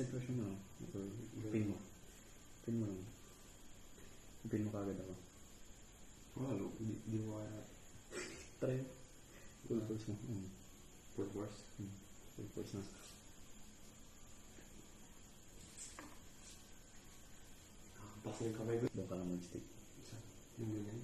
Message ko siya na. Or pin mo. Pin mo lang. Pin mo kagad ako. Wala, di mo kaya. Try. Full force mo. Full force? Full force na. Pasaling kamay ko. Doon ka lang mag-stick. Yung ganyan?